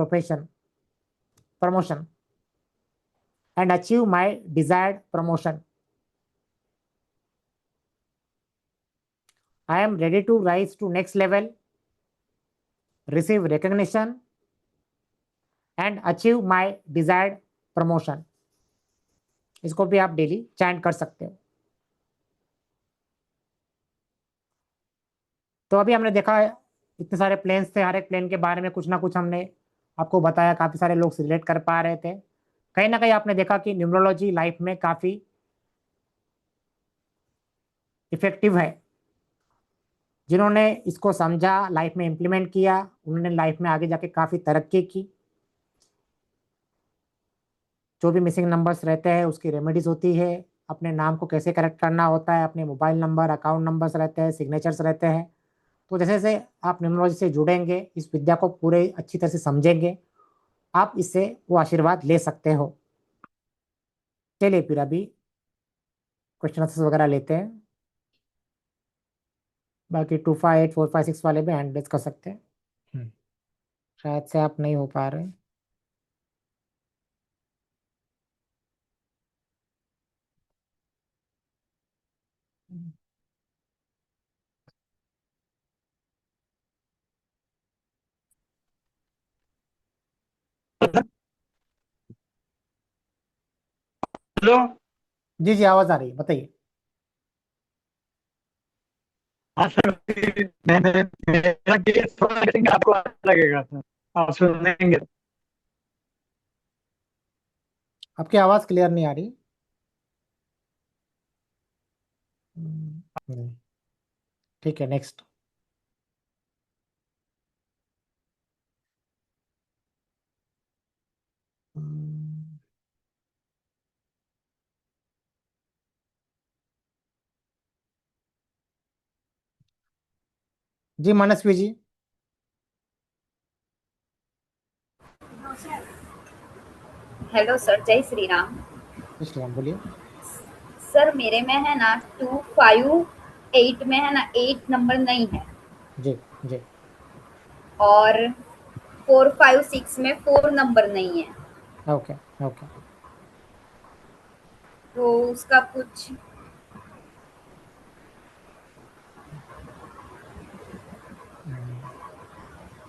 profession promotion and achieve my desired promotion. I am ready to rise to next level, receive recognition and achieve my desired promotion. इसको भी आप daily chant कर सकते हो। तो अभी हमने देखा इतने सारे प्लेन्स थे, हर एक प्लेन के बारे में कुछ ना कुछ हमने आपको बताया, काफी सारे लोग रिलेट कर पा रहे थे। कहीं ना कहीं आपने देखा कि न्यूमरोलॉजी लाइफ में काफी इफेक्टिव है। जिन्होंने इसको समझा, लाइफ में इम्प्लीमेंट किया, उन्होंने लाइफ में आगे जाके काफी तरक्की की। जो भी मिसिंग नंबर्स रहते हैं उसकी रेमेडीज होती है, अपने नाम को कैसे करेक्ट करना होता है, अपने मोबाइल नंबर, अकाउंट नंबर्स रहते हैं, सिग्नेचर्स रहते हैं। तो जैसे जैसे आप न्यूमरोलॉजी से जुड़ेंगे, इस विद्या को पूरे अच्छी तरह से समझेंगे, आप इससे वो आशीर्वाद ले सकते हो। चलिए फिर अभी क्वेश्चन आंसर्स वगैरह लेते हैं। बाकी 258 456 वाले भी हैंड रेज कर सकते हैं। शायद से आप नहीं हो पा रहे। हेलो। जी जी, आवाज आ रही है, बताइए। हाँ सर, मेरा केस थोड़ा आपको अच्छा लगेगा सर, आप सुनेंगे। आपकी आवाज क्लियर नहीं आ रही। नहीं। ठीक है, नेक्स्ट। जी मनस्वी जी। हेलो सर, जय श्री राम। श्री राम, बोलिए। सर मेरे में है ना 258 में है ना 8 नंबर नहीं है, जी जी। और 456 में 4 नंबर नहीं है, ओके ओके। तो उसका कुछ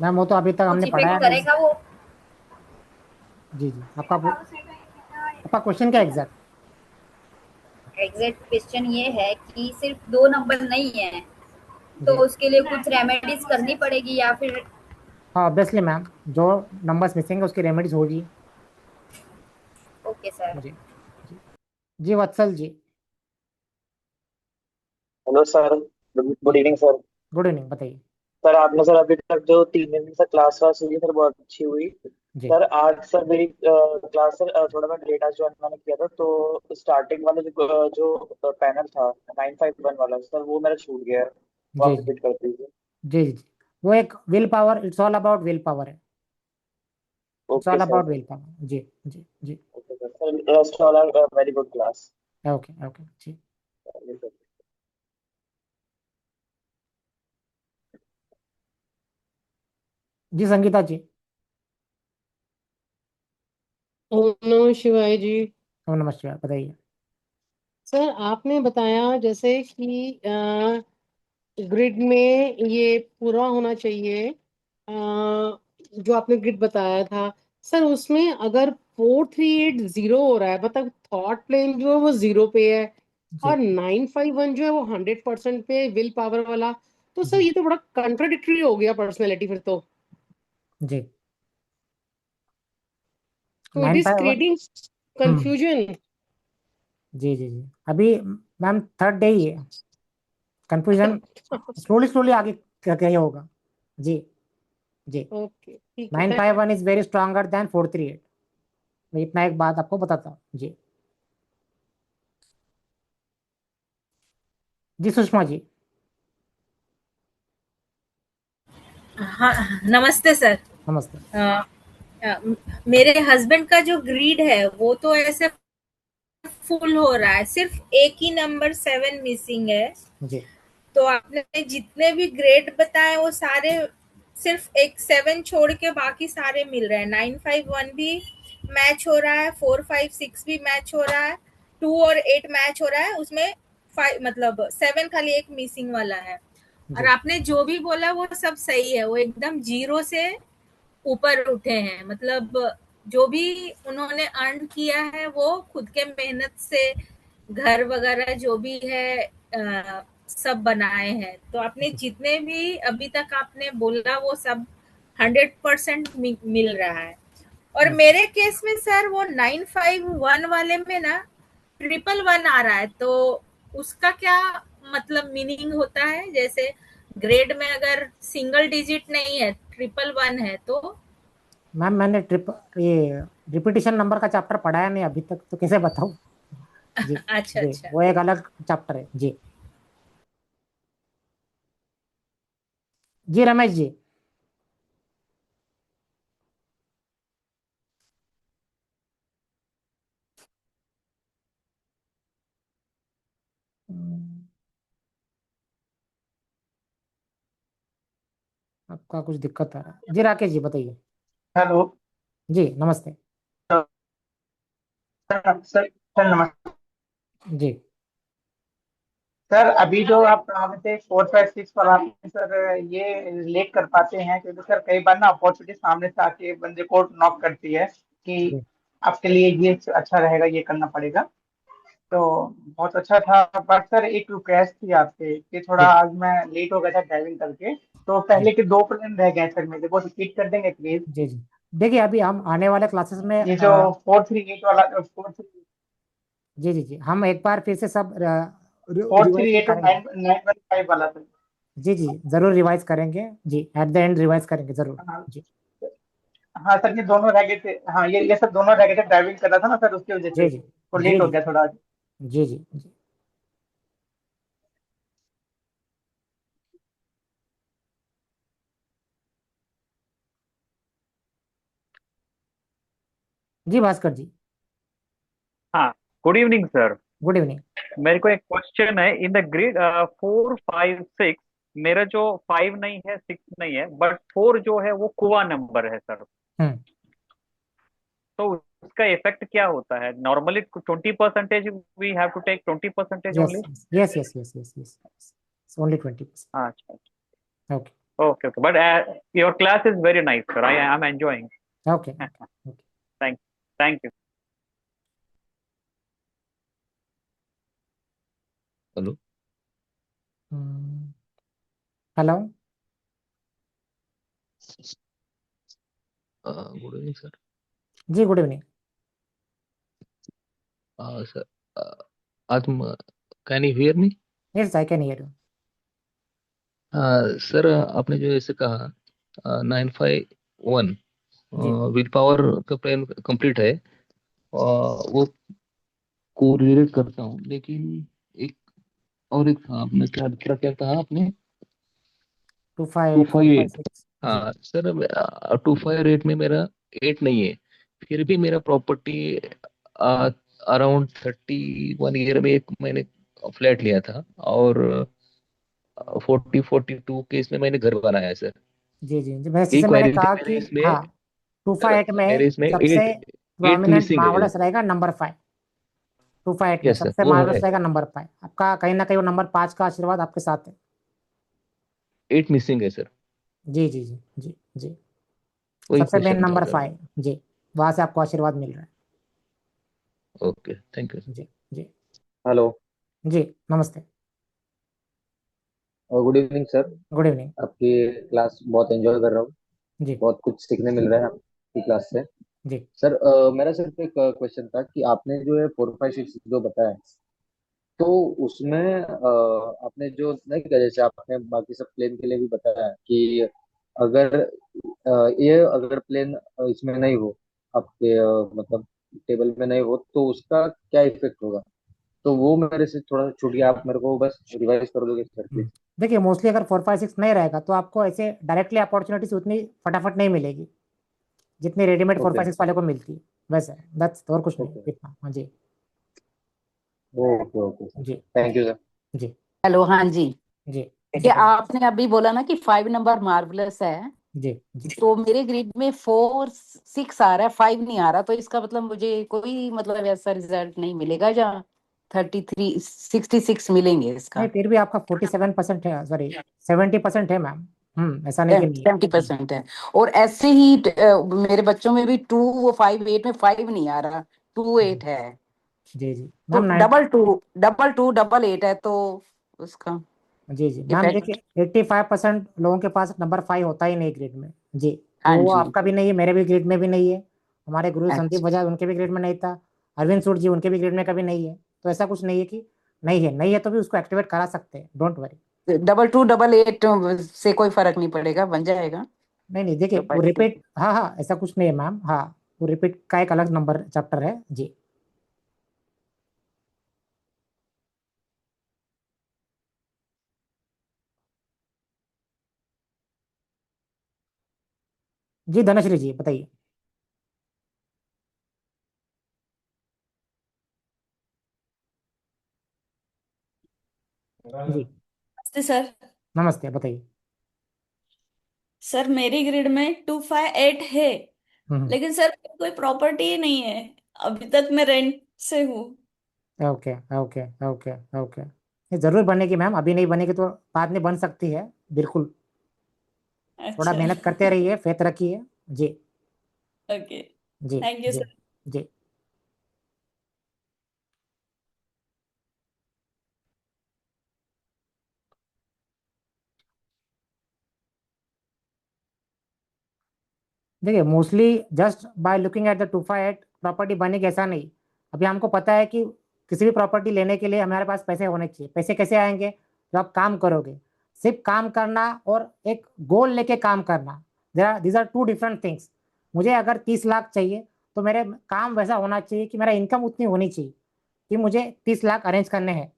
मैम वो तो अभी तक हमने इफेक्ट पढ़ाया नहीं। करेगा वो। जी जी, आपका क्वेश्चन क्या एग्जैक्ट। एग्जैक्ट क्वेश्चन ये है कि सिर्फ 2 नंबर नहीं है, तो जी उसके लिए कुछ रेमेडीज करनी पड़ेगी या फिर? हाँ, ऑब्वियसली मैम, जो नंबर्स मिसिंग है उसकी रेमेडीज होगी। Okay sir. जी जी। जी Vatsal ji. Hello sir. Good जी इवनिंग सर। गुड इवनिंग, बताइए। सर आपने सर अभी तक जो 3 दिन से क्लास वास हुई सर बहुत अच्छी हुई। जी सर आज सर मेरी क्लास सर थोड़ा मैं लेट आज ज्वाइन मैंने किया था, तो स्टार्टिंग वाला जो पैनल था 951 वाला सर वो मेरा छूट गया है। वो जी आप जी रिपीट कर दीजिए। जी जी। वो एक will power, it's all about will power है। It's okay all sir. About will power. जी जी जी। Okay sir, sir rest all are very good class. Okay okay जी। जी संगीता जी। ओम नमः शिवाय जी। ओम नमः शिवाय, बताइए। सर आपने बताया जैसे कि ग्रिड में ये पूरा होना चाहिए, जो आपने ग्रिड बताया था सर, उसमें अगर 4380 हो रहा है, मतलब थॉट प्लेन जो है वो 0 पे है, जी और 951 जो है वो 100% पे विल पावर वाला, तो सर जी ये तो बड़ा कंट्राडिक्टरी हो गया पर्सनैलिटी फिर जी। तो it nine is five one. Creating confusion. जी जी जी। अभी मैम थर्ड डे ही है, कंफ्यूजन स्लोली स्लोली आगे क्या ही होगा। जी जी। ओके ठीक है, 951 इज वेरी स्ट्रॉन्गर देन 438। मैं इतना एक बात आपको बताता हूँ। जी जी सुषमा जी। हाँ, नमस्ते सर। नमस्ते। अ, अ, मेरे हस्बैंड का जो ग्रीड है वो तो ऐसे फुल हो रहा है, सिर्फ एक ही नंबर 7 मिसिंग है। जी तो आपने जितने भी ग्रेड बताए वो सारे सिर्फ एक 7 छोड़ के बाकी सारे मिल रहे हैं। 951 भी मैच हो रहा है, 456 भी मैच हो रहा है, 2 और 8 मैच हो रहा है, उसमें 5 मतलब 7 खाली एक मिसिंग वाला है। और जी आपने जो भी बोला वो सब सही है, वो एकदम जीरो से ऊपर उठे हैं। मतलब जो भी उन्होंने अर्न किया है वो खुद के मेहनत से घर वगैरह जो भी है सब बनाए हैं। तो आपने जी जितने भी अभी तक आपने बोला वो सब 100% मिल रहा है। और अच्छा। मेरे केस में सर वो 951 वाले में ना 111 आ रहा है, तो उसका क्या मतलब मीनिंग होता है? जैसे ग्रेड में अगर सिंगल डिजिट नहीं है, 111 है तो? मैम मैंने ट्रिप ये रिपीटिशन नंबर का चैप्टर पढ़ाया नहीं अभी तक, तो कैसे बताऊँ। जी अच्छा जी, अच्छा। वो एक अलग चैप्टर है जी। जी रमेश जी। हम्म, आपका कुछ दिक्कत आ रहा है जी। राकेश जी बताइए। हेलो जी नमस्ते। सर। सर नमस्ते जी सर। अभी जो आप बता रहे थे 456 पर आप सर ये रिलेट कर पाते हैं, क्योंकि सर कई बार ना अपॉर्चुनिटी सामने से आके बंदे को नॉक करती है कि जी आपके लिए ये अच्छा रहेगा, ये करना पड़ेगा। तो बहुत अच्छा था। बट सर एक रिक्वेस्ट थी आपसे कि थोड़ा जी आज मैं लेट हो गया था ड्राइविंग करके, तो जी पहले के 2 प्लेन रह गए सर मेरे, वो रिपीट कर देंगे प्लीज। जी जी। देखिए अभी हम आने वाले क्लासेस में ये जो 438 वाला जी जी जी, हम एक बार फिर से सब फोर थ्री रिवाइज एट और करेंगे। 915 वाला सर। जी जी जरूर रिवाइज करेंगे जी, एट द एंड रिवाइज करेंगे जरूर। हाँ। जी हाँ सर, ये दोनों रह गए थे। हाँ, ये सब दोनों रह गए थे, ड्राइविंग कर रहा था ना सर, उसकी वजह जी से जी तो जी लेट हो जी गया थोड़ा आज। जी जी जी। जी भास्कर जी। हाँ, good evening sir. Good evening. मेरे को एक क्वेश्चन है। इन द ग्रिड 4 5 6, मेरा जो 5 नहीं है, 6 नहीं है, बट 4 जो है वो कुआ नंबर है सर। हम्म। तो उसका इफेक्ट क्या होता है? Normally 20%, we have to take 20% yes only. Yes yes yes yes yes yes, only 20%। अच्छा, okay okay okay, but your class is very nice sir, I am enjoying. Okay okay okay. Thank thank you. Hello. Hello. Good evening sir. जी good evening. Sir, आज can you hear me? Yes I can hear you. Sir, आपने जो ऐसे कहा 951 जी will power का plan complete है, वो को रिलेट करता हूँ, लेकिन एक और एक था, आपने क्या क्या क्या कहा आपने? Two five two four five five eight six जी। हाँ सर, 258 में मेरा 8 नहीं है। फिर भी मेरा प्रॉपर्टी अराउंड 31 ईयर में एक मैंने फ्लैट लिया था, और 40 42 के इसमें मैंने घर बनाया है सर। जी जी जी, वैसे जैसे एक मैंने क्वालिटी कहा मेरे कि इसमें हाँ, टू सर, फाइव एट में मेरे इसमें सबसे एट एट प्रोमिनेंट मिसिंग है। मार्वलस रहेगा नंबर 5। 258 में यस सर, सबसे वो मार्वलस है। रहेगा नंबर 5। आपका कहीं ना कहीं वो नंबर 5 का आशीर्वाद आपके साथ है। 8 मिसिंग है सर। जी जी जी जी जी। वही सबसे मेन क्वेश्चन था नंबर सर। 5 जी, वहां से आपको आशीर्वाद मिल रहा ओके, थैंक यू। है। जी जी हेलो। जी नमस्ते। Good evening sir. Good evening. आपकी क्लास बहुत एंजॉय कर रहा हूँ। जी बहुत कुछ सीखने मिल रहा है आपकी क्लास से। जी सर मेरा सिर्फ एक क्वेश्चन था कि आपने जो है 4 5 6 जो बताया, तो उसमें आपने जो नहीं किया, जैसे आपने बाकी सब प्लेन के लिए भी बताया कि अगर ये अगर प्लेन इसमें नहीं हो, आपके मतलब टेबल में नहीं हो, तो उसका क्या इफेक्ट होगा? तो वो मेरे से थोड़ा छूट गया, आप मेरे को बस रिवाइज कर दोगे सर प्लीज? देखिए मोस्टली अगर 4 5 6 नहीं रहेगा तो आपको ऐसे डायरेक्टली अपॉर्चुनिटीज उतनी फटाफट नहीं मिलेगी जितनी readymade four okay five six वाले को मिलती है। वैसे दैट्स और कुछ नहीं ओके इतना। हाँ जी ओके ओके सर। जी थैंक यू सर। जी हेलो, हाँ जी। जी ये आपने अभी बोला ना कि 5 नंबर मार्वलस है, जी जी। तो मेरे ग्रिड में 4 6 आ रहा है, 5 नहीं आ रहा, तो इसका मतलब मुझे कोई मतलब ऐसा रिजल्ट नहीं मिलेगा जहाँ 33 66 मिलेंगे इसका। नहीं, फिर भी आपका 47% है, सॉरी 70% है मैम। ऐसा नहीं कि नहीं है। 70% है। और ऐसे ही मेरे बच्चों में भी 2 5 8 में 5 नहीं आ रहा, 2 8 है। जी जी तो मैम। डबल 8 है, तो उसका जी जी मैम, इफेक्ट। देखिए 85% लोगों के पास नंबर 5 होता ही नहीं ग्रेड में जी। तो हाँ वो जी। आपका भी नहीं है, मेरे भी ग्रेड में भी नहीं है, हमारे गुरु संदीप अच्छा, बजाज उनके भी ग्रेड में नहीं था, अरविंद सूद जी उनके भी ग्रेड में कभी नहीं है। तो ऐसा कुछ नहीं है कि नहीं है, नहीं है तो भी उसको एक्टिवेट करा सकते हैं, डोंट वरी। डबल 8 से कोई फर्क नहीं पड़ेगा, बन जाएगा। नहीं नहीं, देखिए वो प्रोफाइल। रिपीट, हाँ हाँ, ऐसा कुछ नहीं है मैम, हाँ। वो रिपीट का एक अलग नंबर चैप्टर है जी। जी धनश्री जी बताइए। जी नमस्ते सर। नमस्ते, बताइए। सर मेरी ग्रिड में 258 है, हम्म। लेकिन सर कोई प्रॉपर्टी ही नहीं है। अभी तक मैं रेंट से हूँ। ओके ओके ओके ओके, ये जरूर बनेगी मैम, अभी नहीं बनेगी तो बाद में बन सकती है, बिल्कुल। थोड़ा अच्छा। मेहनत करते रहिए, फेथ रखिए। जी ओके। जी थैंक यू जी सर। जी। देखिए mostly just by looking at the 258 property बनेगी ऐसा नहीं। अभी हमको पता है कि किसी भी प्रॉपर्टी लेने के लिए हमारे पास पैसे होने चाहिए। पैसे कैसे आएंगे? जब आप काम करोगे। सिर्फ काम करना और एक गोल लेके काम करना, these are two different things. मुझे अगर 30 लाख चाहिए तो मेरे काम वैसा होना चाहिए कि मेरा इनकम उतनी होनी चाहिए कि मुझे 30 लाख अरेंज करने हैं।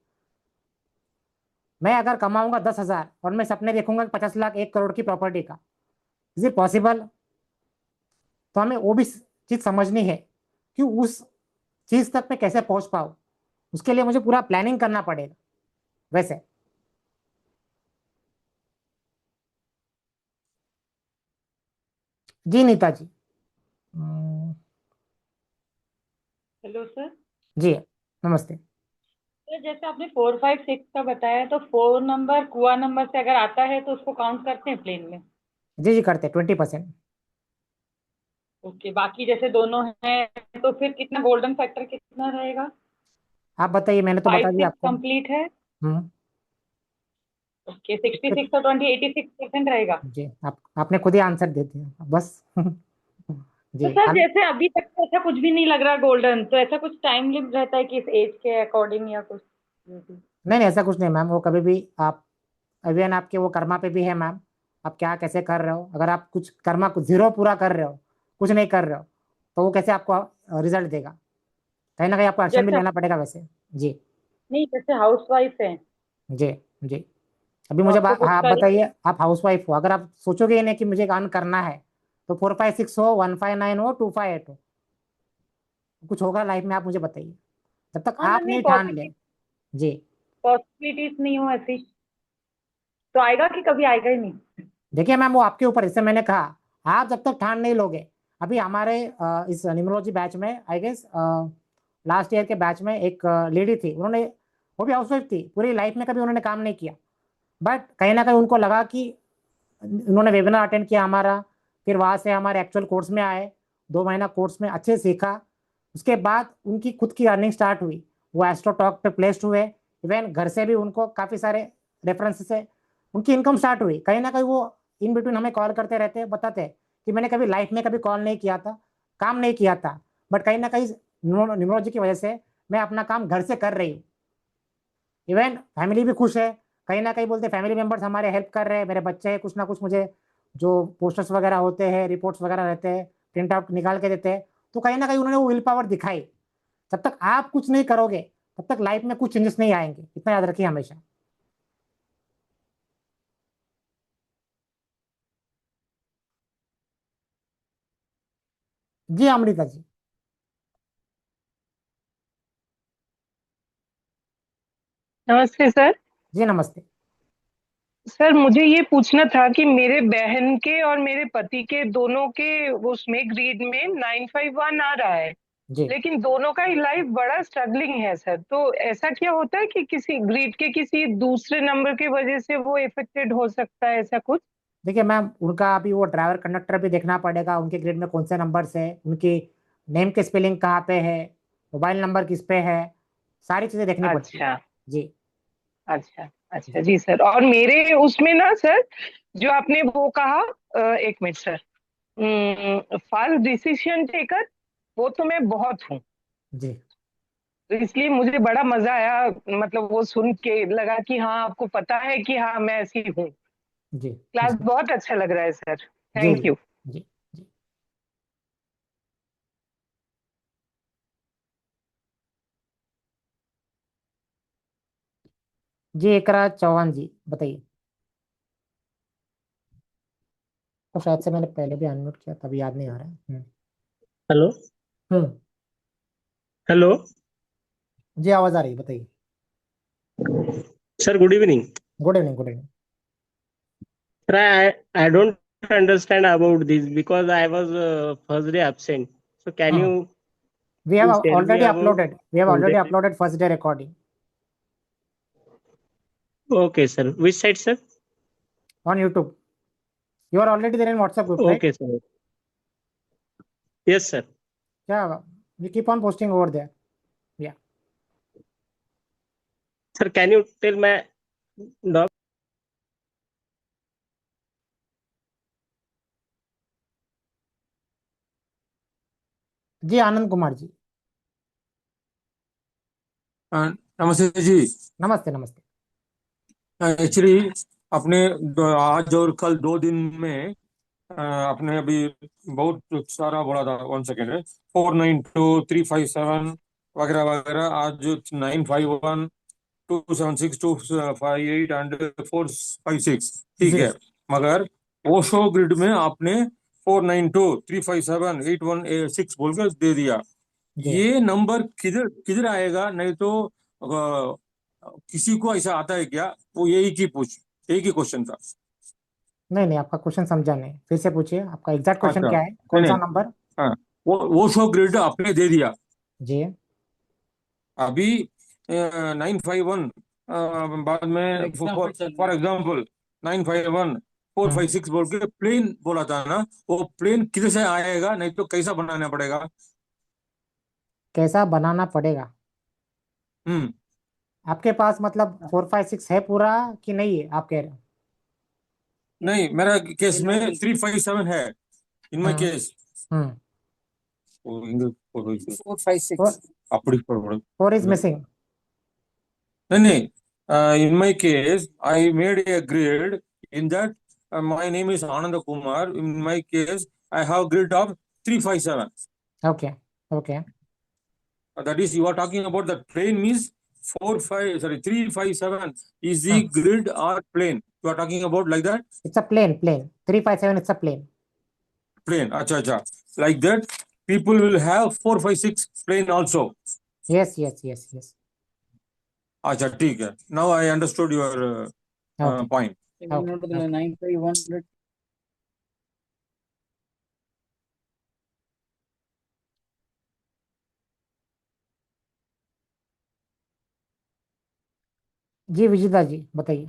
मैं अगर कमाऊंगा 10,000 और मैं सपने देखूंगा कि 50 लाख 1 करोड़ की प्रॉपर्टी का, इज इट पॉसिबल? तो हमें वो भी चीज समझनी है कि उस चीज तक मैं कैसे पहुंच पाऊँ। उसके लिए मुझे पूरा प्लानिंग करना पड़ेगा वैसे। जी नीता जी। Hello sir. जी नमस्ते। सर जैसे आपने 4 5 6 का बताया, तो 4 नंबर कुआ नंबर से अगर आता है तो उसको काउंट करते हैं प्लेन में? जी जी करते 20%। ओके, बाकी जैसे दोनों हैं तो फिर कितना गोल्डन फैक्टर कितना रहेगा? आप बताइए, मैंने तो फाइव बता दिया सिक्स आपको। कंप्लीट है। हम्म। ओके, 66 और 20 86% रहेगा। जी आपने खुद ही आंसर दे दिया बस। तो जी सर हम। जैसे अभी तक तो ऐसा कुछ भी नहीं लग रहा गोल्डन, तो ऐसा कुछ टाइम लिमिट रहता है कि इस एज के अकॉर्डिंग या कुछ? नहीं नहीं, ऐसा कुछ नहीं मैम, वो कभी भी आप, अभियान आपके वो कर्मा पे भी है मैम। आप क्या कैसे कर रहे हो, अगर आप कुछ कर्मा कुछ जीरो पूरा कर रहे हो, कुछ नहीं कर रहे हो, तो वो कैसे आपको रिजल्ट देगा? कहीं ना कहीं आपको एक्शन भी जैसे लेना पड़ेगा वैसे। जी नहीं, जैसे हाउस वाइफ है जी जी। अभी तो मुझे आपको कुछ हाँ, आप कर। बताइए, आप हाउस वाइफ हो, अगर आप सोचोगे ही नहीं कि मुझे काम करना है, तो 4 5 6 हो, 1 5 9 हो, 2 5 8 हो, कुछ होगा लाइफ में? आप मुझे बताइए, जब तक हाँ आप नहीं, नहीं ठान ले। जी। पॉसिबिलिटीज नहीं हो ऐसी, तो आएगा कि कभी आएगा ही नहीं? देखिए मैम, वो आपके ऊपर, इससे मैंने कहा, आप जब तक ठान नहीं लोगे। अभी हमारे इस न्यूमरोलॉजी बैच में आई गेस लास्ट ईयर के बैच में एक लेडी थी, उन्होंने, वो भी हाउसवाइफ थी, पूरी लाइफ में कभी उन्होंने काम नहीं किया, बट कहीं ना कहीं उनको लगा कि, उन्होंने वेबिनार अटेंड किया हमारा, फिर वहाँ से हमारे एक्चुअल कोर्स में आए, 2 महीना कोर्स में अच्छे से सीखा, उसके बाद उनकी खुद की अर्निंग स्टार्ट हुई, वो एस्ट्रो टॉक पे प्लेस्ड हुए, इवन घर से भी उनको काफ़ी सारे रेफरेंस से उनकी इनकम स्टार्ट हुई। कहीं ना कहीं वो इन बिटवीन हमें कॉल करते रहते हैं, बताते हैं कि मैंने कभी लाइफ में कभी कॉल नहीं किया था, काम नहीं किया था, बट कहीं ना कहीं न्यूमरोलॉजी की वजह से मैं अपना काम घर से कर रही हूँ। इवन फैमिली भी खुश है, कहीं ना कहीं बोलते फैमिली मेंबर्स हमारे हेल्प कर रहे हैं, मेरे बच्चे हैं, कुछ ना कुछ मुझे जो पोस्टर्स वगैरह होते हैं, रिपोर्ट्स वगैरह रहते हैं, प्रिंट आउट निकाल के देते हैं। तो कहीं ना कहीं उन्होंने वो विल पावर दिखाई। जब तक आप कुछ नहीं करोगे, तब तक लाइफ में कुछ चेंजेस नहीं आएंगे, इतना याद रखिए हमेशा। जी अमृता जी। नमस्ते सर। जी नमस्ते। सर मुझे ये पूछना था कि मेरे बहन के और मेरे पति के दोनों के उसमें ग्रीड में 951 आ रहा है, जी लेकिन दोनों का ही लाइफ बड़ा स्ट्रगलिंग है सर। तो ऐसा क्या होता है कि किसी ग्रीड के किसी दूसरे नंबर की वजह से वो इफेक्टेड हो सकता है, ऐसा कुछ? देखिए मैम, उनका अभी वो ड्राइवर कंडक्टर भी देखना पड़ेगा, उनके ग्रिड में कौन से नंबर्स है, उनकी नेम की स्पेलिंग कहाँ पे है, मोबाइल नंबर किस पे है, सारी चीजें देखनी पड़ती है। अच्छा जी अच्छा अच्छा जी जी सर। और मेरे उसमें ना सर, जो आपने वो कहा, एक minute sir, fast decision taker, वो तो मैं बहुत हूँ। जी तो इसलिए मुझे बड़ा मजा आया, मतलब वो सुन के लगा कि हाँ आपको पता है कि हाँ मैं ऐसी हूँ। जी क्लास जी बहुत अच्छा लग रहा है सर। जी थैंक जी यू। जी जी जी एकरा चौहान जी बताइए। तो शायद से मैंने पहले भी अनम्यूट किया, तभी याद नहीं आ रहा है। हेलो। हम्म। हेलो जी आवाज आ रही है, बताइए। Sir, good evening. Good evening, good evening. Sir, I don't understand about this because I was first day absent. So can हाँ, you we have please tell me already about uploaded, we have first already day? Uploaded first day recording Okay, sir. Which side, sir? On YouTube. You are already there in WhatsApp group, right? Okay, sir. Yes, sir. Yeah, we keep on posting over there. Yeah. Sir, can you tell my dog? जी आनंद कुमार जी। नमस्ते जी। नमस्ते नमस्ते। Actually अपने आज और कल 2 दिन में अपने अभी बहुत सारा बोला था। 1 सेकेंड है। 492 357 वगैरह वगैरह। आज 951 276 258 एंड 456, ठीक जी है। मगर ओशो ग्रिड में आपने 492 357 8186 बोल के दे दिया। जी ये नंबर किधर किधर आएगा? नहीं तो किसी को ऐसा आता है क्या? वो यही की क्वेश्चन था। नहीं नहीं, आपका क्वेश्चन समझा नहीं, फिर से पूछिए, आपका एग्जैक्ट क्वेश्चन अच्छा, क्या है, नहीं कौन सा नहीं, नंबर? हाँ, वो शो ग्रिड आपने दे दिया। जी अभी 951 बाद में फॉर एग्जाम्पल 951 456 बोल के प्लेन बोला था ना। वो प्लेन किधर से आएगा? नहीं तो कैसा बनाना पड़ेगा? कैसा बनाना पड़ेगा? हम्म। आपके पास मतलब 4 5 6 है पूरा कि नहीं है, आप कह रहे हो? नहीं, मेरा केस में 357 है। इन माई हम्म केस हम्म। 456 அப்படி போடணும். 4 is missing. नहीं नहीं, in my case I made a grid in that my name is Ananda Kumar. In my case I have grid of 357. Okay okay. That is, you are talking about the plane means 357 is the grid or plane. You are talking about like that? It's a plane 357, it's a plane. Plane. Acha acha. Like that, people will have 456 plane also. Yes yes yes yes. Acha, ठीक है. Now I understood your Okay point. okay okay. 951 जी विजिता जी बताइए।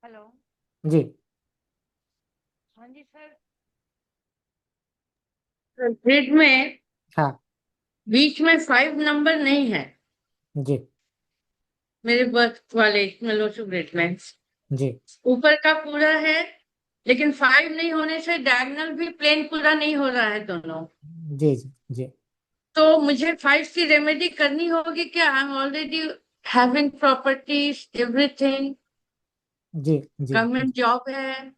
Hello. जी हाँ जी sir, grid में हाँ बीच में 5 number नहीं है जी मेरे बर्थ वाले मेलोसू ग्रिड में। जी ऊपर का पूरा है, लेकिन 5 नहीं होने से डायगोनल भी प्लेन पूरा नहीं हो रहा है दोनों। जी जी जी तो मुझे 5 की रेमेडी करनी होगी क्या? I am already having properties everything, जी जी गवर्नमेंट जॉब है।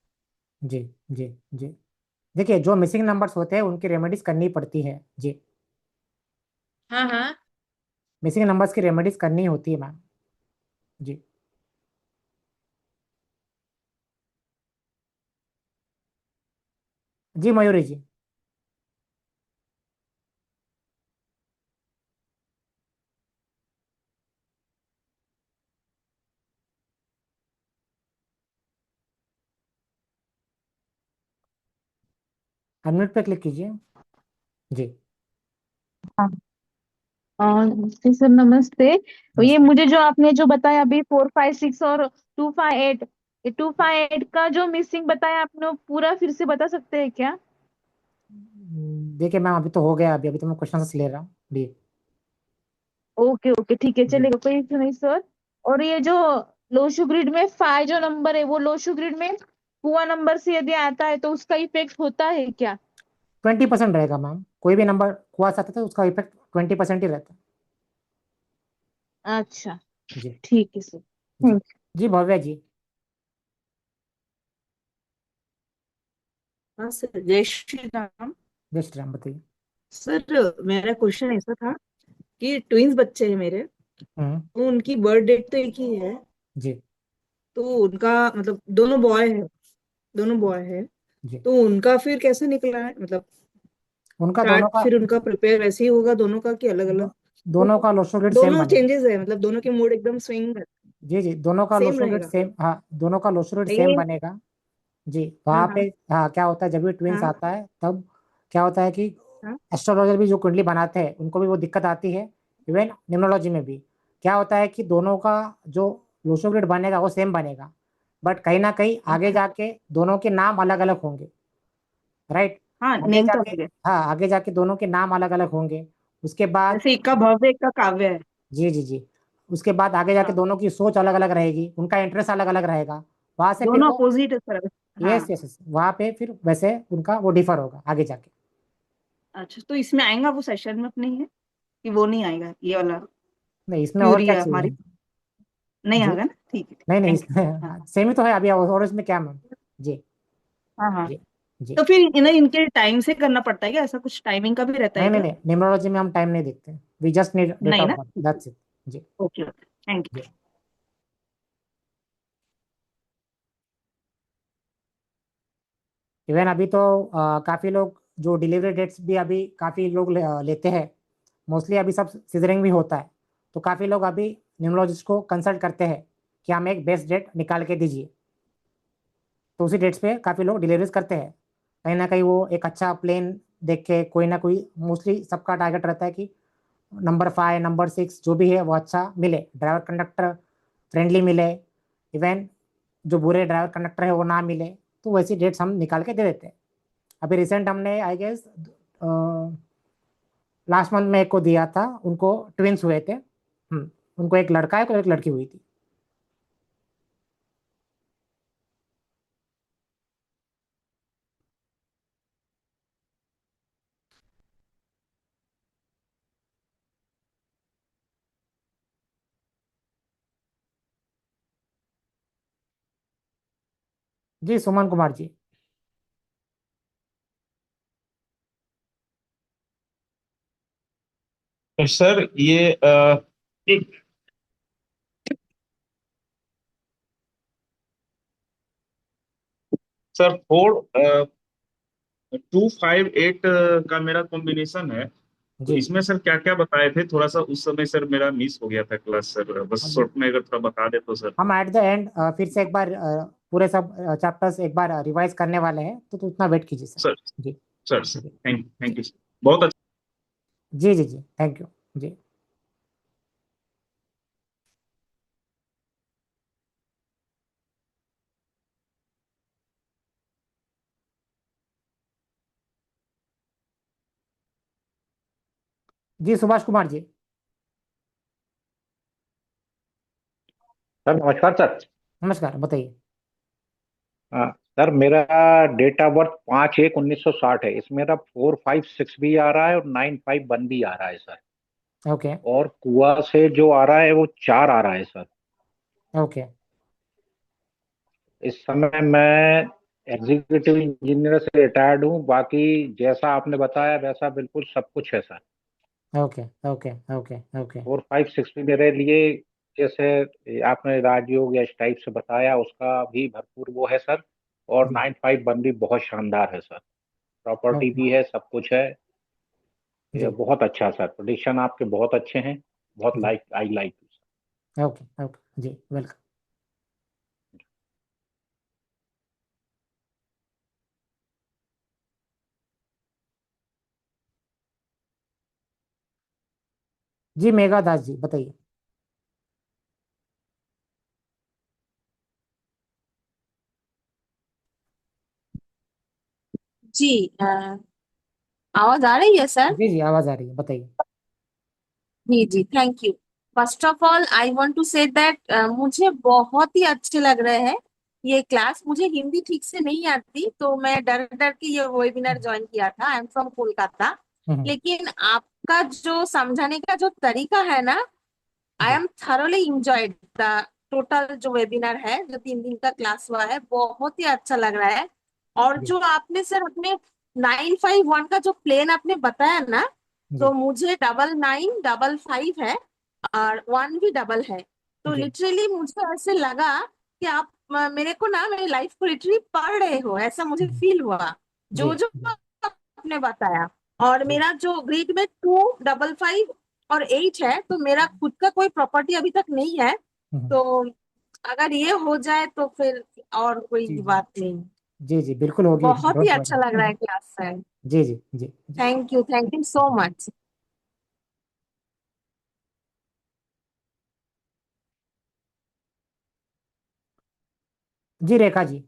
जी जी जी। देखिए, जो मिसिंग नंबर्स होते हैं उनकी रेमेडीज करनी पड़ती है जी। हाँ हाँ। मिसिंग नंबर्स की रेमेडीज करनी होती है मैम। जी जी मयूरी जी। अनम्यूट पे क्लिक कीजिए। जी जी सर नमस्ते। तो ये नमस्ते। मुझे जो आपने जो बताया अभी 456 और 258, ये 258 का जो मिसिंग बताया आपने वो पूरा फिर से बता सकते हैं क्या? देखिए मैम, अभी तो हो गया, अभी अभी तो मैं क्वेश्चन ले रहा हूँ जी। ओके ओके ठीक है, जी चलेगा, कोई इशू नहीं सर। और ये जो लोशु ग्रिड में 5 जो नंबर है वो लोशु ग्रिड में कुआ नंबर से यदि आता है तो उसका इफेक्ट होता है क्या? 20% रहेगा मैम, कोई भी नंबर कुआ से आता है तो उसका इफेक्ट 20% ही रहता अच्छा है। जी ठीक है सर, जी। थैंक जी भव्या जी। हाँ सर, जय श्री राम। जय श्री राम, बताइए। सर मेरा क्वेश्चन ऐसा था कि ट्विंस बच्चे हैं मेरे, हम्म। तो उनकी बर्थ डेट तो एक ही है, जी तो उनका मतलब दोनों बॉय है, जी। तो उनका फिर कैसे निकला है, मतलब उनका दोनों चार्ट का, फिर उनका प्रिपेयर वैसे ही होगा दोनों का कि अलग दो, अलग? दोनों का लोशो ग्रिड सेम दोनों बनेगा। चेंजेस है, मतलब दोनों के मूड एकदम स्विंग जी जी, दोनों का सेम लोशो ग्रिड रहेगा? सेम, हाँ दोनों का लोशो ग्रिड सेम ये बनेगा। जी हाँ वहाँ पे, हाँ हाँ क्या होता है जब भी ट्विंस हाँ आता है तब क्या होता है कि हाँ एस्ट्रोलॉजर भी जो कुंडली बनाते हैं उनको भी वो दिक्कत आती है। इवन न्यूमरोलॉजी में भी क्या होता है कि दोनों का जो लोशो ग्रिड बनेगा वो सेम बनेगा, बट कहीं ना कहीं आगे अच्छा जाके दोनों के नाम अलग अलग होंगे। राइट। हाँ, आगे नेम तो जाके, अलग है, हाँ आगे जाके दोनों के नाम अलग अलग होंगे। उसके बाद, जैसे एक का भव्य एक का काव्य है। जी जी जी, उसके बाद आगे जाके हाँ, दोनों की सोच अलग अलग रहेगी, उनका इंटरेस्ट अलग अलग रहेगा। वहां से फिर दोनों वो, अपोजिट है सर। यस हाँ, यस यस, वहां पे फिर वैसे उनका वो डिफर होगा आगे जाके। अच्छा, तो इसमें आएगा वो सेशन में अपने है कि वो नहीं आएगा, ये वाला नहीं इसमें और क्यूरी क्या है हमारी? चाहिए। नहीं जी आएगा ना, ठीक है, नहीं नहीं, थैंक यू। हाँ इसमें सेम ही तो है अभी, और इसमें क्या मैम। जी हाँ हाँ। जी जी। तो फिर इन्हें इनके टाइम से करना पड़ता है क्या, ऐसा कुछ टाइमिंग का भी रहता है नहीं नहीं क्या? नहीं, न्यूमरोलॉजी में हम टाइम नहीं देखते, वी जस्ट नीड डेट नहीं ऑफ ना, बर्थ, ठीक है, दैट्स इट। जी ओके ओके, थैंक जी। यू। इवन अभी तो काफी लोग जो डिलीवरी डेट्स भी अभी काफी लोग लेते हैं, मोस्टली अभी सब सीजरिंग भी होता है, तो काफी लोग अभी न्यूमरोलॉजिस्ट को कंसल्ट करते हैं कि हमें एक बेस्ट डेट निकाल के दीजिए। तो उसी डेट्स पे काफी लोग डिलीवरीज करते हैं। कहीं ना कहीं वो एक अच्छा प्लेन देख के, कोई ना कोई, मोस्टली सबका टारगेट रहता है कि नंबर 5 नंबर 6 जो भी है वो अच्छा मिले, ड्राइवर कंडक्टर फ्रेंडली मिले, इवन जो बुरे ड्राइवर कंडक्टर है वो ना मिले। तो वैसी डेट्स हम निकाल के दे देते हैं। अभी रिसेंट हमने आई गेस लास्ट मंथ में एक को दिया था, उनको ट्विंस हुए थे। उनको एक लड़का है, को एक लड़की हुई थी। जी सुमन कुमार जी। तो सर ये एक सर 4258 का मेरा कॉम्बिनेशन है, तो जी इसमें सर क्या क्या बताए थे, थोड़ा सा उस समय सर मेरा मिस हो गया था क्लास सर, बस अब शॉर्ट में अगर थोड़ा बता दे तो सर। हम एट द एंड फिर से एक बार पूरे सब चैप्टर्स एक बार रिवाइज करने वाले हैं, तो उतना वेट कीजिए सर। सर जी सर जी थैंक जी यू सर, बहुत अच्छा। जी जी जी, थैंक यू। जी जी सुभाष कुमार जी। सर नमस्कार सर। नमस्कार, बताइए। सर मेरा डेट ऑफ बर्थ 5/1/1960 है। इसमें मेरा 456 भी आ रहा है और 951 भी आ रहा है सर। ओके और कुआ से जो आ रहा है वो 4 आ रहा है सर। ओके इस समय मैं एग्जीक्यूटिव इंजीनियर से रिटायर्ड हूँ। बाकी जैसा आपने बताया वैसा बिल्कुल सब कुछ है sir. Okay okay okay okay 456 भी मेरे लिए, जैसे आपने राजयोग या इस टाइप से बताया, उसका भी भरपूर वो है सर। और जी 951 भी बहुत शानदार है सर। प्रॉपर्टी ओके भी है, सब कुछ है। ये जी बहुत अच्छा सर, प्रोडिक्शन आपके बहुत अच्छे हैं। बहुत जी आई लाइक। ओके ओके जी, वेलकम। जी मेघा दास जी बताइए। जी आवाज आ रही है सर? जी जी आवाज आ रही है, बताइए। जी जी, thank you. First of all I want to say that मुझे बहुत ही अच्छे लग रहे हैं ये क्लास। मुझे हिंदी ठीक से नहीं आती तो मैं डर डर के ये वेबिनार ज्वाइन किया था। I am from Kolkata. Hmm, लेकिन आपका जो समझाने का जो तरीका है ना, आई जी am thoroughly enjoyed the total जो वेबिनार है, जो 3 दिन का क्लास हुआ है, बहुत ही अच्छा लग रहा है। और जी जो आपने सर अपने 951 का जो प्लेन आपने बताया ना, जी तो मुझे 9955 है और 1 भी डबल है। तो जी लिटरली मुझे ऐसे लगा कि आप मेरे को ना मेरी लाइफ को लिटरली पढ़ रहे हो, ऐसा मुझे फील हुआ जी जो जो जी आपने बताया। और जी मेरा जो ग्रिड में 255 और 8 है, तो मेरा खुद का कोई प्रॉपर्टी अभी तक नहीं है। हम्म, तो अगर ये हो जाए तो फिर और कोई जी जी बात नहीं। जी जी बिल्कुल होगी, बहुत ही डोंट अच्छा लग रहा है क्लास सर। जी जी जी जी थैंक यू सो मच। जी Rekha ji.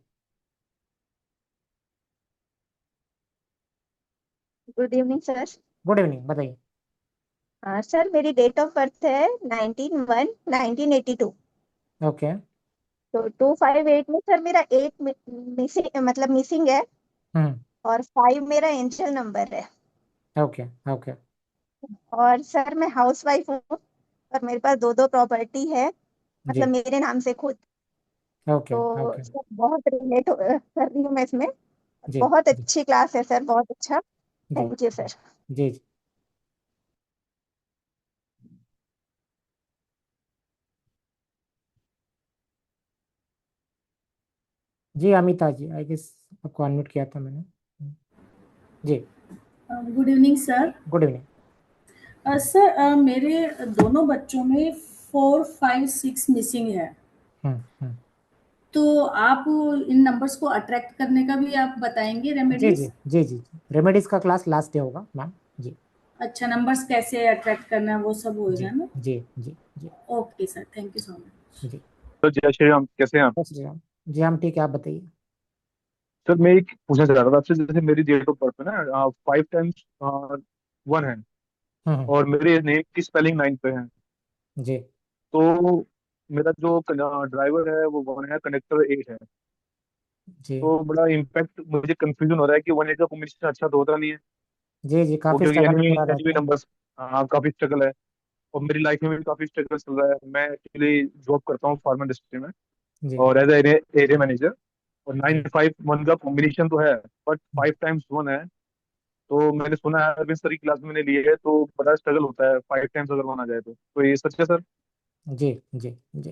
Good evening sir. Good evening, बताइए। सर मेरी डेट ऑफ बर्थ है 19/1/1982। ओके। तो 258 में सर मेरा 8 मिसिंग, मतलब मिसिंग है। हम्म। और 5 मेरा एंजल नंबर है। Okay okay. और सर मैं हाउस वाइफ हूँ और मेरे पास दो दो प्रॉपर्टी है, मतलब जी मेरे नाम से खुद। ओके तो ओके। सर बहुत रिलेट कर रही हूँ मैं इसमें। जी बहुत जी अच्छी क्लास है सर, बहुत अच्छा। जी थैंक यू सर। जी जी जी अमिता जी, आई गेस आपको अनम्यूट किया था मैंने। जी good evening sir. Good evening. Sir मेरे दोनों बच्चों में 4, 5, 6 मिसिंग है। हम्म। तो आप इन नंबर्स को अट्रैक्ट करने का भी आप बताएंगे जी जी रेमेडीज? जी जी जी रेमेडीज का क्लास लास्ट डे होगा मैम। जी अच्छा, नंबर्स कैसे अट्रैक्ट करना है वो सब जी होएगा ना? जी जी जी okay sir, thank you so much. जी। तो जय श्री राम, कैसे हैं आप? जय श्री राम। जी हम ठीक है, आप बताइए। सर मैं एक पूछना चाह रहा था आपसे, जैसे मेरी डेट ऑफ बर्थ में ना 5 टाइम्स 1 है, हम्म। और मेरे नेम की स्पेलिंग 9 पे है। जी तो मेरा जो ड्राइवर है वो 1 है, कंडक्टर 8 है। जी तो बड़ा इम्पैक्ट, मुझे कंफ्यूजन हो रहा है कि 1 8 का कॉम्बिनेशन अच्छा तो होता नहीं है जी जी वो, काफी क्योंकि स्ट्रगल एनिमी पूरा एनिमी रहता है। नंबर्स काफी स्ट्रगल है। और मेरी लाइफ में भी काफी स्ट्रगल चल रहा है। मैं एक्चुअली जॉब करता हूँ फार्मा इंडस्ट्री में, जी और एज एरिया मैनेजर। और जी 9 5 1 का कॉम्बिनेशन तो है, बट 5 टाइम्स 1 है। तो मैंने सुना है, अरविंद सर की क्लास मैंने ली है, तो बड़ा स्ट्रगल होता है 5 टाइम्स अगर 1 आ जाए तो ये सच है सर? जी जी जी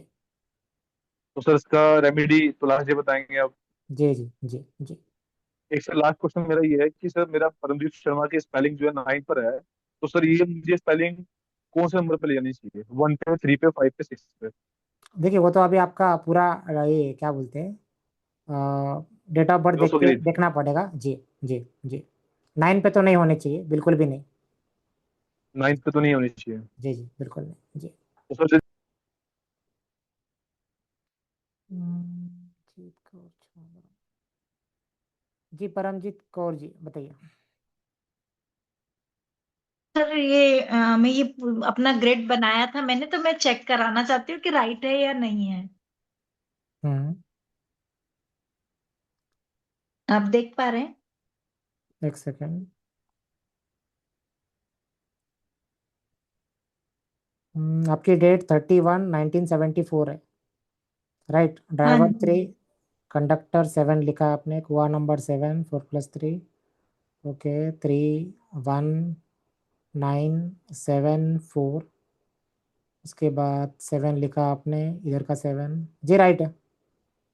तो सर इसका रेमेडी तो लास्ट डे बताएंगे आप। जी जी जी जी एक सर लास्ट क्वेश्चन मेरा ये है कि सर मेरा परमजीत शर्मा की स्पेलिंग जो है 9 पर है, तो सर ये मुझे स्पेलिंग कौन से नंबर पे ले जानी चाहिए? 1 पे, 3 पे, 5 पे, 6 पे? देखिए वो तो अभी आपका पूरा ये क्या बोलते हैं, डेट ऑफ बर्थ देख जोसो के ग्रेड। देखना पड़ेगा। जी जी जी 9 पे तो नहीं होने चाहिए, बिल्कुल भी नहीं। 9 पे तो नहीं होनी चाहिए। जी जी बिल्कुल नहीं जी। तो सर जीत कौर छोड़ा। जी परमजीत कौर जी बताइए। सर ये मैं ये अपना ग्रेड बनाया था मैंने, तो मैं चेक कराना चाहती हूँ कि राइट है या नहीं है। हम्म। आप देख पा रहे हैं? एक सेकेंड। आपकी डेट 31/1974 है, राइट। हाँ ड्राइवर जी। 3, कंडक्टर 7 लिखा है आपने, कुआ नंबर 7, 4+3। ओके 31974। उसके बाद 7 लिखा आपने, इधर का 7। जी राइट है,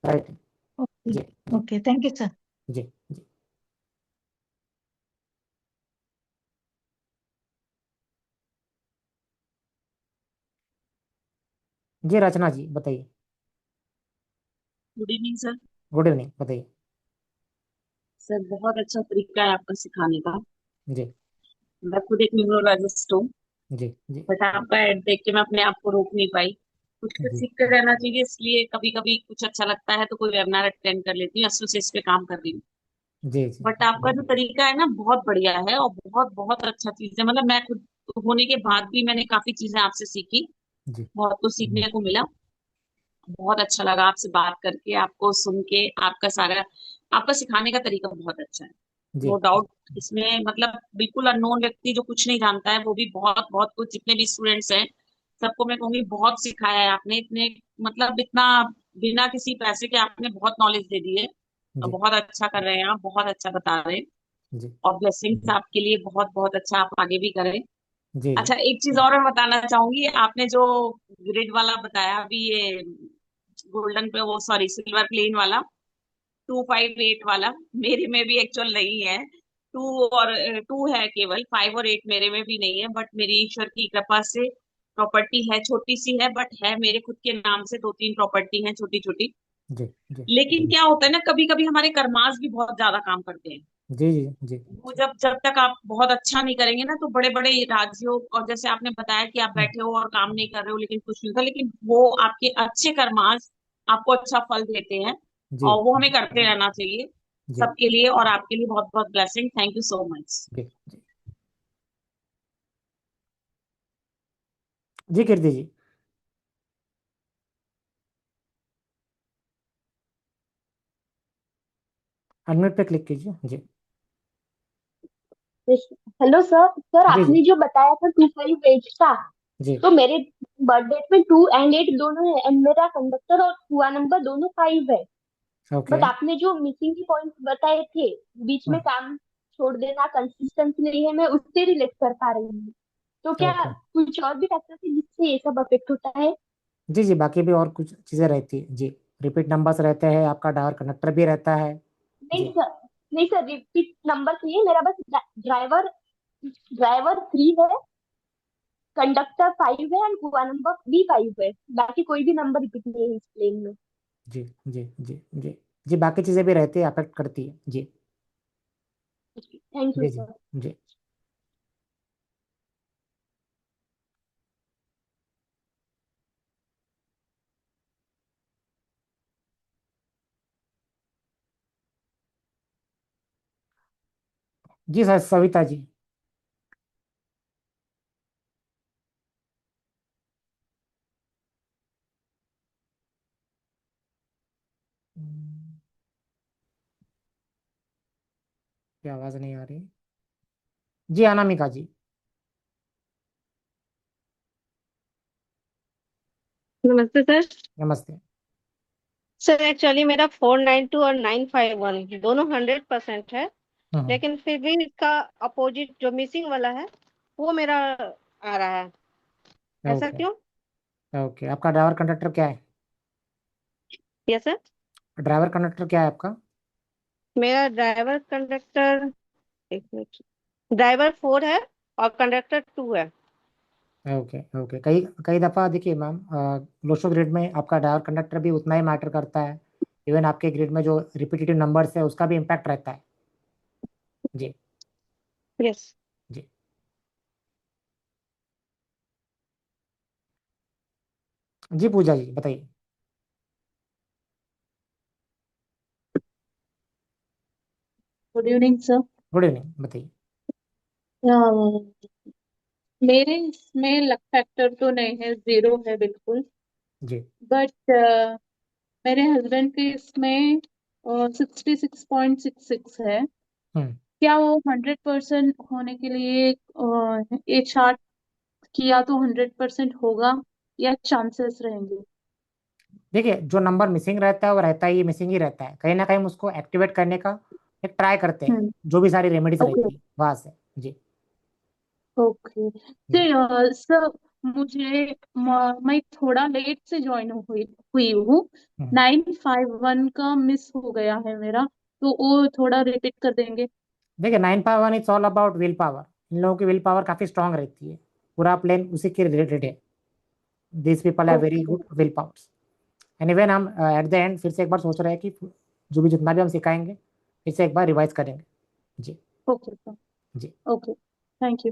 राइट है। ओके। जी जी ओके, थैंक यू सर। जी जी जी रचना जी बताइए। Good evening sir. Good evening, बताइए। सर बहुत अच्छा तरीका है आपका सिखाने का। जी मैं खुद एक न्यूरोलॉजिस्ट हूँ। जी जी बट आपका ऐड देख के मैं अपने आप को रोक नहीं पाई। कुछ कुछ जी सीखते रहना चाहिए, इसलिए कभी कभी कुछ अच्छा लगता है तो कोई वेबिनार अटेंड कर लेती हूँ, एसोसिएट पे काम कर रही हूँ। जी जी बट आपका जो तरीका है ना बहुत बढ़िया है और बहुत बहुत अच्छा चीज है। मतलब मैं खुद होने के बाद भी मैंने काफी चीजें आपसे सीखी, जी बहुत कुछ सीखने को मिला। बहुत अच्छा लगा आपसे बात करके, आपको सुन के। आपका सारा आपका सिखाने का तरीका बहुत अच्छा है, जी नो डाउट। इसमें मतलब बिल्कुल अननोन व्यक्ति जो कुछ नहीं जानता है वो भी बहुत बहुत कुछ, जितने भी स्टूडेंट्स हैं सबको मैं कहूंगी बहुत सिखाया है आपने। इतने मतलब इतना बिना किसी पैसे के आपने बहुत नॉलेज दे दी है। तो जी बहुत अच्छा कर रहे हैं आप, बहुत अच्छा बता रहे हैं। जी और ब्लेसिंग्स आपके लिए, बहुत बहुत अच्छा, आप आगे भी करें। जी जी अच्छा एक चीज और मैं बताना चाहूंगी, आपने जो ग्रिड वाला बताया अभी, ये गोल्डन पे वो सॉरी सिल्वर प्लेन वाला 258 वाला, मेरे में भी एक्चुअल नहीं है। टू और टू है केवल, 5 और 8 मेरे में भी नहीं है। बट मेरी ईश्वर की कृपा से प्रॉपर्टी है, छोटी सी है बट है, मेरे खुद के नाम से 2-3 प्रॉपर्टी है छोटी छोटी। जी जी लेकिन क्या होता है ना, कभी कभी हमारे कर्मास भी बहुत ज्यादा काम करते हैं। जी जी जी वो जब जब तक आप बहुत अच्छा नहीं करेंगे ना, तो बड़े बड़े राजयोग, और जैसे आपने बताया कि आप बैठे हो और काम नहीं कर रहे हो लेकिन कुछ नहीं होता, लेकिन वो आपके अच्छे कर्मास आपको अच्छा फल देते हैं। जी और वो हमें करते रहना चाहिए जी सबके लिए। और आपके लिए बहुत बहुत blessing, thank you so much. जी जी कीर्ति जी। अनम्यूट पे क्लिक कीजिए। जी हेलो सर। सर जी जी आपने जो बताया था 258 का, जी तो मेरे बर्थ डेट में 2 एंड 8 दोनों है, एंड मेरा कंडक्टर और हुआ नंबर दोनों 5 है। ओके बट आपने जो मिसिंग के पॉइंट बताए थे, बीच में काम छोड़ देना, कंसिस्टेंसी नहीं है, मैं उससे रिलेट कर पा रही हूँ। तो क्या ओके कुछ और भी फैक्टर है जिससे ये सब अफेक्ट होता है? जी जी बाकी भी और कुछ चीज़ें रहती है जी। रिपीट नंबर्स रहते हैं, आपका डायर कनेक्टर भी रहता है। नहीं जी सर, नहीं सर, रिपीट नंबर नहीं है मेरा, बस ड्राइवर ड्राइवर 3 है, कंडक्टर 5 है, एंड हुआ नंबर भी 5 है। बाकी कोई भी नंबर रिपीट नहीं है इस प्लेन में। जी जी जी जी जी बाकी चीज़ें भी रहती है, अफेक्ट करती है। जी थैंक यू जी जी सर। जी जी सर, सविता जी। क्या आवाज़ नहीं आ रही? जी अनामिका जी। नमस्ते सर। नमस्ते। सर एक्चुअली मेरा 492 और 951 दोनों 100% है, हम्म लेकिन फिर भी इसका अपोजिट जो मिसिंग वाला है वो मेरा आ रहा है, ऐसा ओके क्यों? ओके आपका ड्राइवर कंडक्टर क्या है? Yes sir. ड्राइवर कंडक्टर क्या है आपका? मेरा ड्राइवर कंडक्टर, एक मिनट, ड्राइवर 4 है और कंडक्टर 2 है। ओके ओके कई कई दफ़ा देखिए मैम, लोशो ग्रिड में आपका ड्राइवर कंडक्टर भी उतना ही मैटर करता है। इवन आपके ग्रिड में जो रिपीटेटिव नंबर्स है उसका भी इम्पैक्ट रहता है। जी यस। जी जी पूजा जी बताइए। Good evening sir. Good evening, बताइए। मेरे इसमें लक फैक्टर तो नहीं है, जीरो है बिल्कुल। जी बट मेरे हस्बैंड के इसमें 66.66 है। हम्म क्या वो 100% होने के लिए एक चार्ट किया तो 100% होगा, या चांसेस रहेंगे? देखिए, जो नंबर मिसिंग रहता है वो रहता ही मिसिंग ही रहता है, कहीं ना कहीं हम उसको एक्टिवेट करने का एक ट्राई करते हैं, हम्म। जो भी सारी रेमेडीज ओके रहती है वहां से। जी ओके। जी सर मुझे मैं थोड़ा लेट से ज्वाइन हुई हुई हूँ। हम्म। 951 का मिस हो गया है मेरा, तो वो थोड़ा रिपीट कर देंगे? देखिए 951 it's all about will power. इन लोगों की विल पावर काफी स्ट्रांग रहती है, पूरा प्लेन उसी के रिलेटेड है। This people have very okay good will powers. And even हम एट द एंड फिर से एक बार सोच रहे हैं कि जो भी जितना भी हम सिखाएंगे फिर से एक बार रिवाइज करेंगे। जी ओके सर। जी ओके, थैंक यू।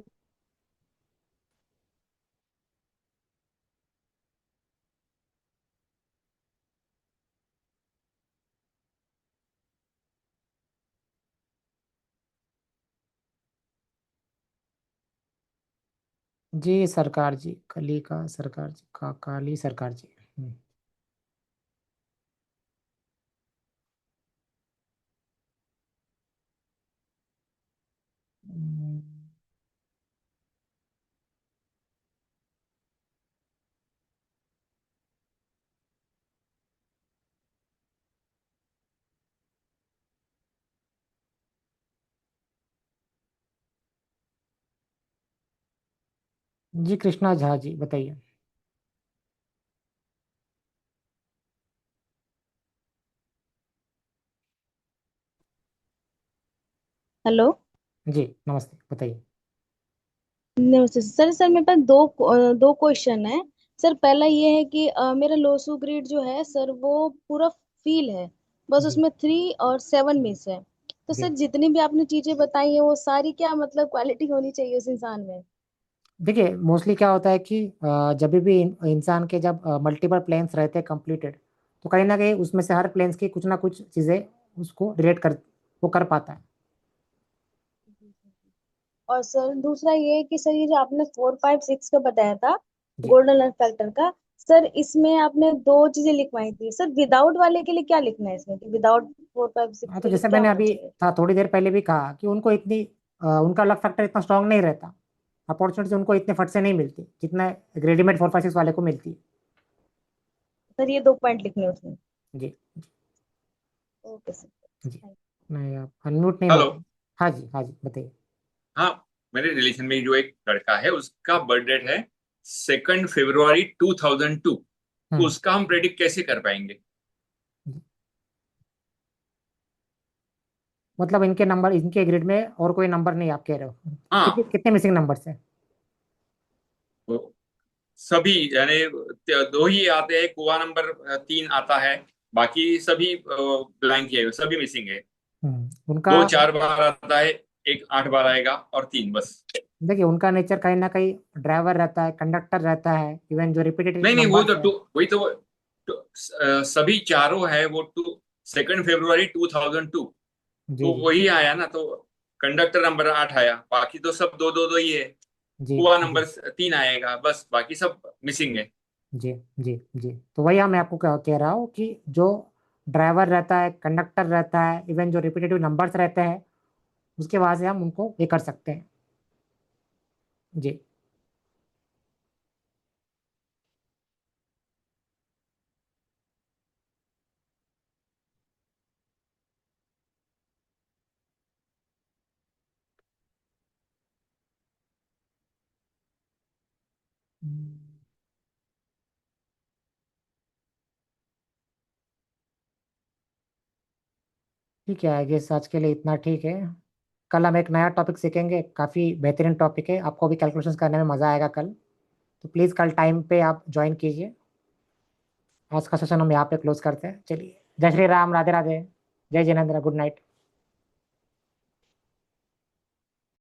जी सरकार जी, कली का सरकार जी, का काली सरकार जी। हम्म, जी कृष्णा झा जी, बताइए। हेलो। जी नमस्ते, बताइए। नमस्ते सर। सर मेरे पास दो क्वेश्चन है। सर पहला ये है कि मेरा लोसू ग्रेड जो है सर वो पूरा फील है, बस जी उसमें 3 और 7 मिस है। तो जी सर जितनी भी आपने चीजें बताई हैं वो सारी क्या मतलब क्वालिटी होनी चाहिए उस इंसान में? देखिए, मोस्टली क्या होता है कि जब भी इंसान के जब मल्टीपल प्लेन्स रहते हैं कंप्लीटेड, तो कहीं ना कहीं उसमें से हर प्लेन्स की कुछ ना कुछ चीज़ें उसको रिलेट कर, वो कर पाता है। और सर दूसरा ये है कि सर ये जो आपने 4 5 6 का बताया था जी गोल्डन फैक्टर का, सर इसमें आपने दो चीजें लिखवाई थी। सर विदाउट वाले के लिए क्या लिखना है इसमें कि विदाउट 4 5 6 हाँ, तो के लिए जैसे क्या मैंने होना अभी चाहिए? था थोड़ी देर पहले भी कहा कि उनको इतनी उनका लक फैक्टर इतना स्ट्रांग नहीं रहता, अपॉर्चुनिटी उनको इतने फट से नहीं मिलती जितना रेडीमेड 4 5 6 वाले को मिलती है। सर ये 2 पॉइंट लिखने हैं उसमें। जी ओके सर। जी। नहीं, आप अनम्यूट नहीं हो। हेलो। हाँ जी, हाँ जी, बताइए। हाँ, मेरे रिलेशन में जो एक लड़का है उसका बर्थ डेट है 2 फरवरी 2002। हम्म उसका हम प्रेडिक्ट कैसे कर पाएंगे? मतलब इनके नंबर, इनके ग्रिड में और कोई नंबर नहीं, आप कह रहे हो? कितने हाँ, कितने मिसिंग नंबर्स हैं? वो सभी यानी दो ही आते हैं, कुआ नंबर 3 आता है, बाकी सभी ब्लैंक है, सभी मिसिंग है। उनका 2 4 बार आता है, एक 8 बार आएगा और 3 बस। देखिए, उनका नेचर कहीं ना कहीं ड्राइवर रहता है, कंडक्टर रहता है, इवन जो रिपीटेड नहीं नहीं, वो नंबर्स तो है। टू वही सभी चारों है वो 2 फरवरी 2002। जी तो जी वही आया ना, तो कंडक्टर नंबर 8 आया, बाकी तो सब दो दो दो ही है। जी कुआ जी नंबर 3 आएगा, बस बाकी सब मिसिंग है। जी जी जी। तो वही मैं आपको कह रहा हूँ कि जो ड्राइवर रहता है, कंडक्टर रहता है, इवन जो रिपीटेटिव नंबर्स रहते हैं, उसके वजह से हम उनको ये कर सकते हैं। जी ठीक है, आई गेस आज के लिए इतना ठीक है। कल हम एक नया टॉपिक सीखेंगे, काफ़ी बेहतरीन टॉपिक है, आपको भी कैलकुलेशंस करने में मज़ा आएगा कल। तो प्लीज़ कल टाइम पे आप ज्वाइन कीजिए। आज का सेशन हम यहाँ पे क्लोज करते हैं। चलिए, जय श्री राम, राधे राधे, जय जिनेंद्र, गुड नाइट।